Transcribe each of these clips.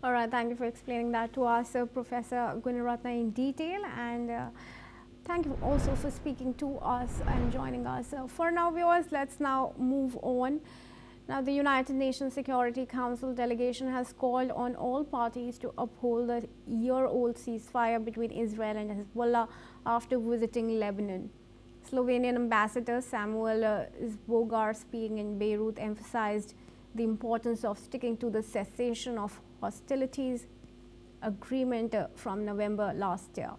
All right, thank you for explaining that to us, Professor Gunaratna, in detail, and thank you also for speaking to us and joining us. For now, viewers, let's now move on. Now, the United Nations Security Council delegation has called on all parties to uphold the year-old ceasefire between Israel and Hezbollah after visiting Lebanon. Slovenian Ambassador Samuel Zbogar, speaking in Beirut, emphasized the importance of sticking to the cessation of hostilities agreement from November last year.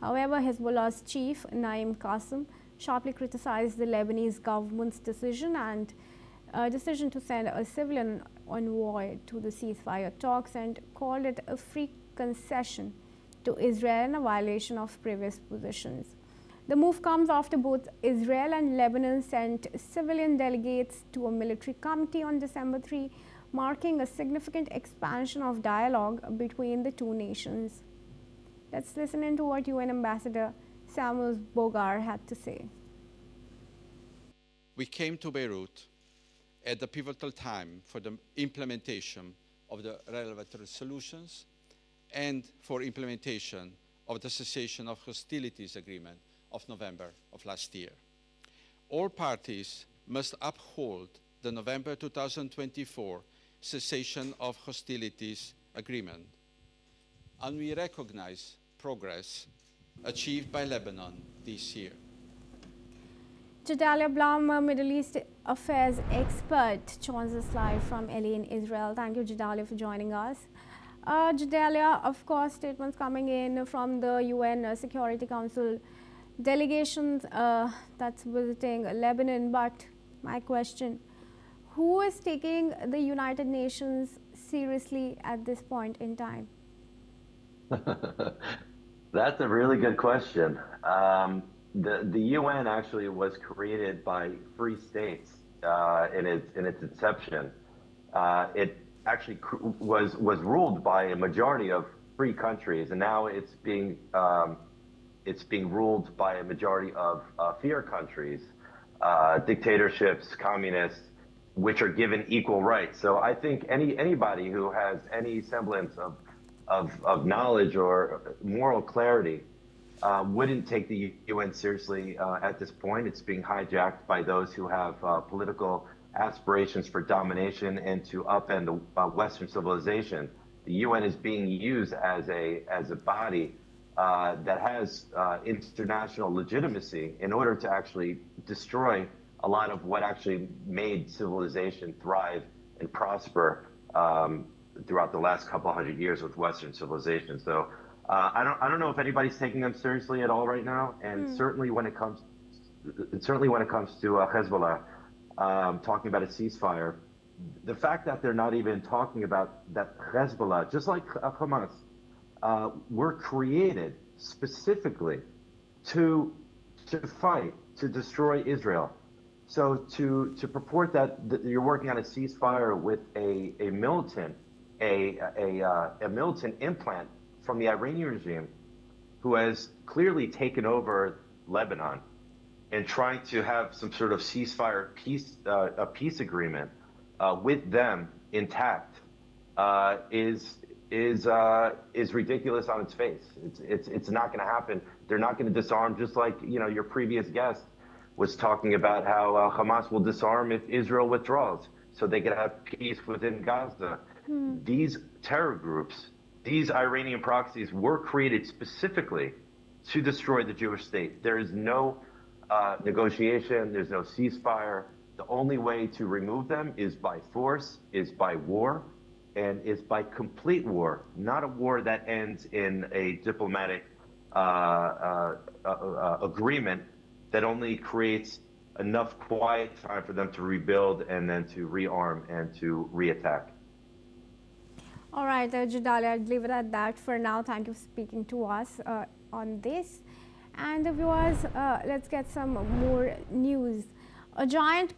However, Hezbollah's chief, Naim Qassem, sharply criticized the Lebanese government's decision to send a civilian envoy to the ceasefire talks and called it a free concession to Israel and a violation of previous positions. The move comes after both Israel and Lebanon sent civilian delegates to a military committee on December 3, marking a significant expansion of dialogue between the two nations. Let's listen into what UN Ambassador Samuel Bogar had to say. We came to Beirut at the pivotal time for the implementation of the relevant resolutions and for implementation of the cessation of hostilities agreement of November of last year. All parties must uphold the November 2024 cessation of hostilities agreement, and we recognize progress achieved by Lebanon this year. Gedalia Blum, Middle East Affairs expert, joins us live from LA in Israel. Thank you, Gedalia, for joining us. Gedalia, of course, statements coming in from the UN Security Council delegations that's visiting Lebanon. But my question, who is taking the United Nations seriously at this point in time? That's a really good question. The UN actually was created by free states in its inception. It actually was ruled by a majority of free countries, and now it's being ruled by a majority of fear countries, dictatorships, communists, which are given equal rights. So I think anybody who has any semblance of knowledge or moral clarity wouldn't take the UN seriously at this point. It's being hijacked by those who have political aspirations for domination and to upend the Western civilization. The UN is being used as a body that has international legitimacy in order to actually destroy a lot of what actually made civilization thrive and prosper throughout the last couple hundred years with Western civilization. So I don't know if anybody's taking them seriously at all right now, and certainly when it comes to Hezbollah talking about a ceasefire, the fact that they're not even talking about that Hezbollah, just like Hamas, were created specifically to fight, to destroy Israel. So to purport that you're working on a ceasefire with a militant implant from the Iranian regime, who has clearly taken over Lebanon and trying to have some sort of ceasefire peace agreement with them intact, is ridiculous on its face. It's not going to happen. They're not going to disarm, just like your previous guest was talking about how Hamas will disarm if Israel withdraws, so they can have peace within Gaza. These terror groups, these Iranian proxies, were created specifically to destroy the Jewish state. There is no negotiation. There's no ceasefire. The only way to remove them is by force, is by war, and is by complete war, not a war that ends in a diplomatic agreement that only creates enough quiet time for them to rebuild and then to rearm and to reattack. All right, Gedalia, I'll leave it at that for now. Thank you for speaking to us on this. And viewers, let's get some more news. A giant